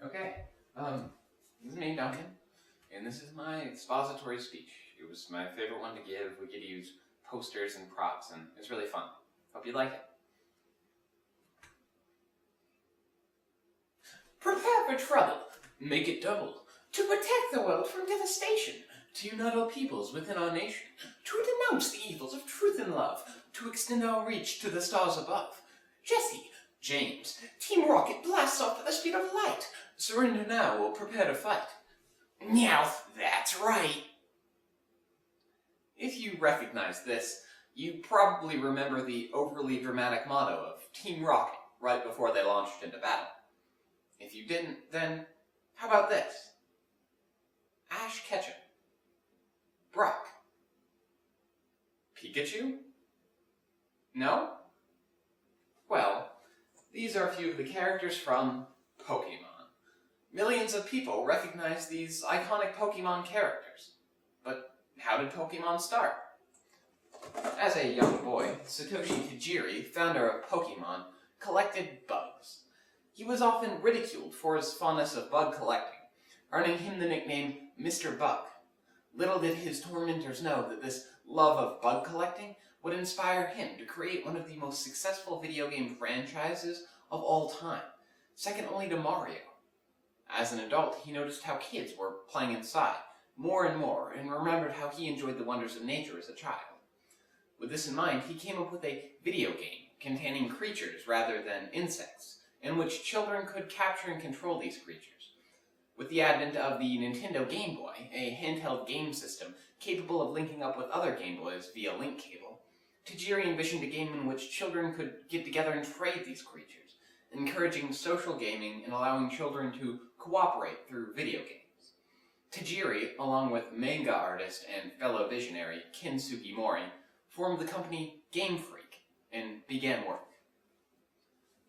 Okay, this is me, Duncan, and this is my expository speech. It was my favorite one to give. We get to use posters and props, and it's really fun. Hope you like it. Prepare for trouble. Make it double. To protect the world from devastation. To unite all peoples within our nation. To denounce the evils of truth and love. To extend our reach to the stars above. Jesse, James, Team Rocket blasts off at the speed of light. Surrender now or prepare to fight. Meowth, that's right. If you recognize this, you probably remember the overly dramatic motto of Team Rocket right before they launched into battle. If you didn't, then how about this? Ash Ketchum. Brock. Pikachu? No? Well, these are a few of the characters from Pokemon. Millions of people recognize these iconic Pokemon characters. But how did Pokemon start? As a young boy, Satoshi Tajiri, founder of Pokemon, collected bugs. He was often ridiculed for his fondness of bug collecting, earning him the nickname Mr. Bug. Little did his tormentors know that this love of bug collecting would inspire him to create one of the most successful video game franchises of all time, second only to Mario. As an adult, he noticed how kids were playing inside more and more, and remembered how he enjoyed the wonders of nature as a child. With this in mind, he came up with a video game containing creatures rather than insects, in which children could capture and control these creatures. With the advent of the Nintendo Game Boy, a handheld game system capable of linking up with other Game Boys via link cable, Tajiri envisioned a game in which children could get together and trade these creatures, encouraging social gaming and allowing children to cooperate through video games. Tajiri, along with manga artist and fellow visionary Ken Sugimori, formed the company Game Freak and began work.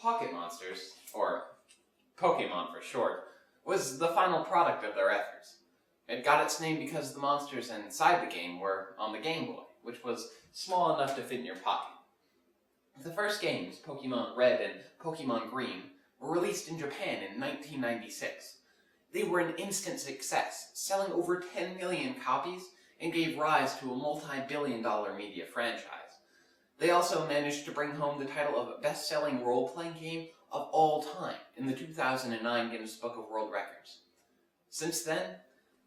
Pocket Monsters, or Pokemon for short, was the final product of their efforts. It got its name because the monsters inside the game were on the Game Boy, which was small enough to fit in your pocket. The first games, Pokemon Red and Pokemon Green, were released in Japan in 1996. They were an instant success, selling over 10 million copies, and gave rise to a multi-billion-dollar media franchise. They also managed to bring home the title of best-selling role-playing game of all time in the 2009 Guinness Book of World Records. Since then,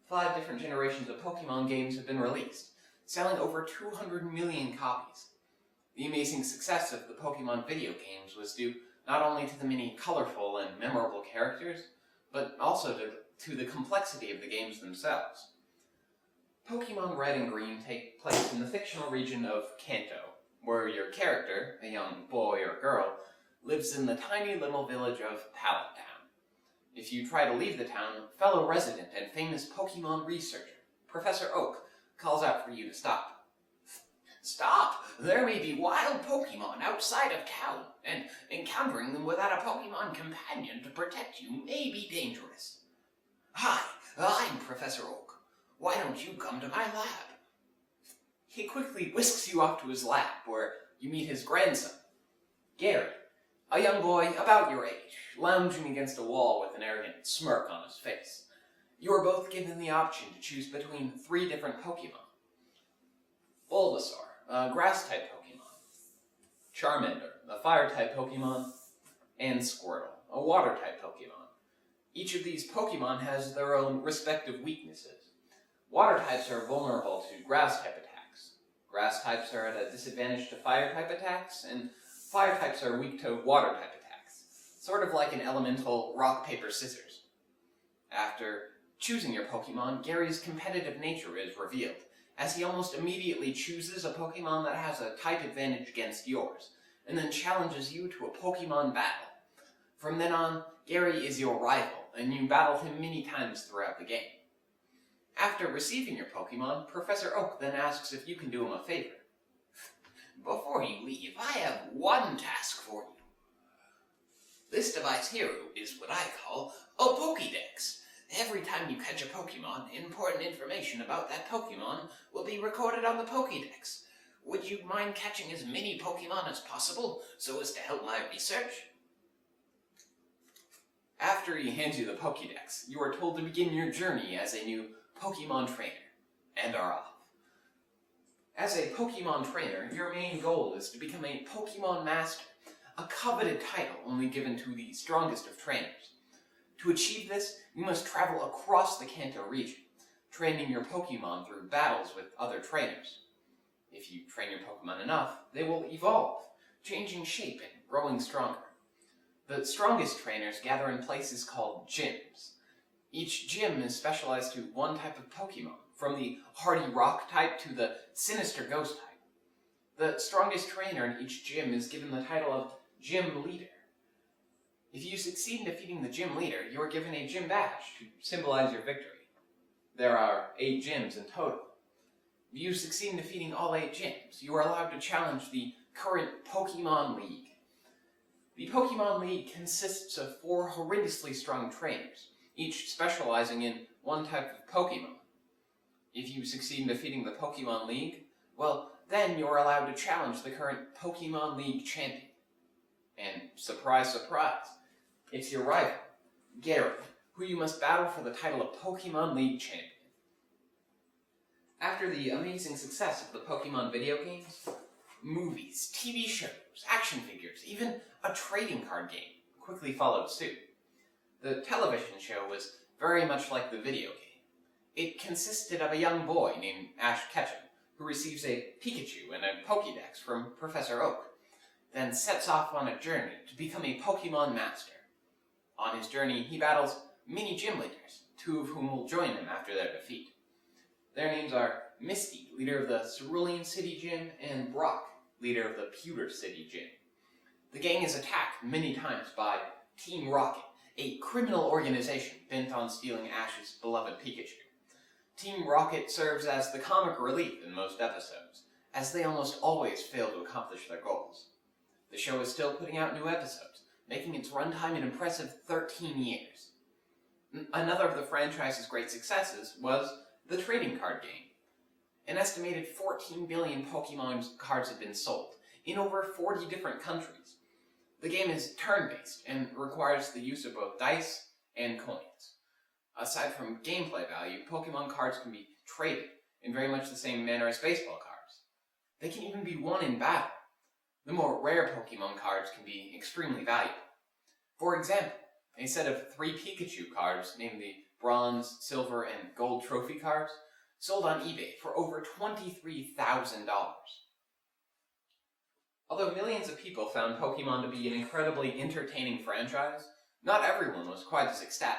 5 different generations of Pokemon games have been released, selling over 200 million copies. The amazing success of the Pokemon video games was due not only to the many colorful and memorable characters, but also to the complexity of the games themselves. Pokemon Red and Green take place in the fictional region of Kanto, where your character, a young boy or girl, lives in the tiny little village of Pallet Town. If you try to leave the town, fellow resident and famous Pokemon researcher, Professor Oak, calls out for you to stop. Stop! There may be wild Pokemon outside of town, and encountering them without a Pokemon companion to protect you may be dangerous. Hi, I'm Professor Oak. Why don't you come to my lab? He quickly whisks you off to his lab, where you meet his grandson, Gary, a young boy about your age, lounging against a wall with an arrogant smirk on his face. You are both given the option to choose between 3 different Pokemon. Bulbasaur, a Grass-type Pokemon, Charmander, a Fire-type Pokemon, and Squirtle, a Water-type Pokemon. Each of these Pokemon has their own respective weaknesses. Water types are vulnerable to Grass-type attacks. Grass types are at a disadvantage to Fire-type attacks, and Fire types are weak to Water-type attacks, sort of like an elemental rock, paper, scissors. After choosing your Pokemon, Gary's competitive nature is revealed, as he almost immediately chooses a Pokemon that has a type advantage against yours, and then challenges you to a Pokemon battle. From then on, Gary is your rival, and you battle him many times throughout the game. After receiving your Pokemon, Professor Oak then asks if you can do him a favor. Before you leave, I have one task for you. This device here is what I call a Pokédex. Every time you catch a Pokemon, important information about that Pokemon will be recorded on the Pokédex. Would you mind catching as many Pokemon as possible so as to help my research? After he hands you the Pokédex, you are told to begin your journey as a new Pokemon trainer, and are off. As a Pokemon trainer, your main goal is to become a Pokemon Master, a coveted title only given to the strongest of trainers. To achieve this, you must travel across the Kanto region, training your Pokemon through battles with other trainers. If you train your Pokemon enough, they will evolve, changing shape and growing stronger. The strongest trainers gather in places called gyms. Each gym is specialized to one type of Pokemon, from the hardy rock type to the sinister ghost type. The strongest trainer in each gym is given the title of Gym Leader. If you succeed in defeating the gym leader, you are given a gym badge to symbolize your victory. There are 8 gyms in total. If you succeed in defeating all 8 gyms, you are allowed to challenge the current Pokemon League. The Pokemon League consists of 4 horrendously strong trainers, each specializing in one type of Pokemon. If you succeed in defeating the Pokemon League, well, then you are allowed to challenge the current Pokemon League champion. And surprise, surprise, it's your rival, Gary, who you must battle for the title of Pokemon League champion. After the amazing success of the Pokemon video games, movies, TV shows, action figures, even a trading card game quickly followed suit. The television show was very much like the video game. It consisted of a young boy named Ash Ketchum, who receives a Pikachu and a Pokédex from Professor Oak, then sets off on a journey to become a Pokemon Master. On his journey, he battles many gym leaders, 2 of whom will join him after their defeat. Their names are Misty, leader of the Cerulean City Gym, and Brock, leader of the Pewter City Gym. The gang is attacked many times by Team Rocket, a criminal organization bent on stealing Ash's beloved Pikachu. Team Rocket serves as the comic relief in most episodes, as they almost always fail to accomplish their goals. The show is still putting out new episodes, making its runtime an impressive 13 years. Another of the franchise's great successes was the trading card game. An estimated 14 billion Pokemon cards have been sold in over 40 different countries. The game is turn-based and requires the use of both dice and coins. Aside from gameplay value, Pokemon cards can be traded in very much the same manner as baseball cards. They can even be won in battle. The more rare Pokemon cards can be extremely valuable. For example, a set of 3 Pikachu cards, named the Bronze, Silver, and Gold Trophy cards, sold on eBay for over $23,000. Although millions of people found Pokemon to be an incredibly entertaining franchise, not everyone was quite as ecstatic.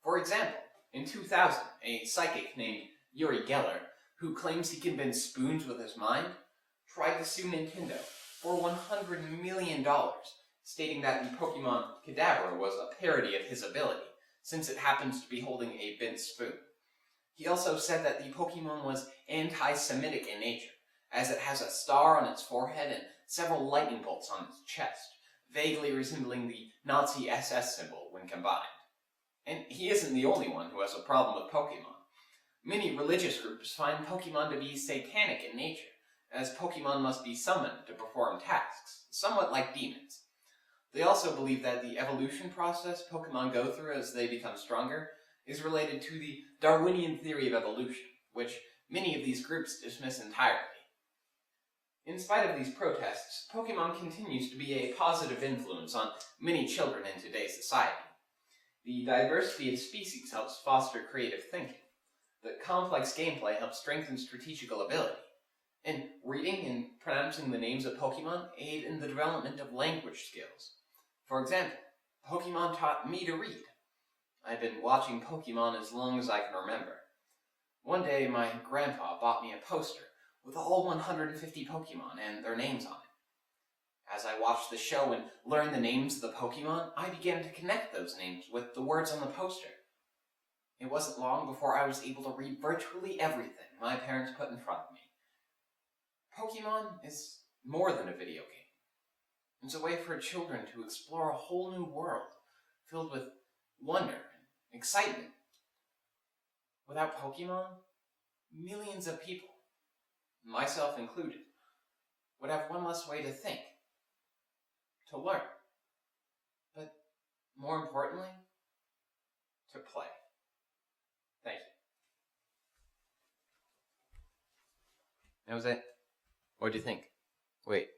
For example, in 2000, a psychic named Uri Geller, who claims he can bend spoons with his mind, tried to sue Nintendo for $100 million, stating that the Pokemon Kadabra was a parody of his ability, since it happens to be holding a bent spoon. He also said that the Pokemon was anti-Semitic in nature, as it has a star on its forehead and several lightning bolts on its chest, vaguely resembling the Nazi SS symbol when combined. And he isn't the only one who has a problem with Pokemon. Many religious groups find Pokemon to be satanic in nature, as Pokemon must be summoned to perform tasks, somewhat like demons. They also believe that the evolution process Pokemon go through as they become stronger is related to the Darwinian theory of evolution, which many of these groups dismiss entirely. In spite of these protests, Pokemon continues to be a positive influence on many children in today's society. The diversity of species helps foster creative thinking. The complex gameplay helps strengthen strategical ability. And reading and pronouncing the names of Pokemon aid in the development of language skills. For example, Pokemon taught me to read. I've been watching Pokemon as long as I can remember. One day, my grandpa bought me a poster with all 150 Pokemon and their names on it. As I watched the show and learned the names of the Pokemon, I began to connect those names with the words on the poster. It wasn't long before I was able to read virtually everything my parents put in front of me. Pokemon is more than a video game. It's a way for children to explore a whole new world filled with wonder and excitement. Without Pokemon, millions of people, myself included, would have one less way to think, to learn. But more importantly, to play. Thank you. That was it. What'd you think? Wait,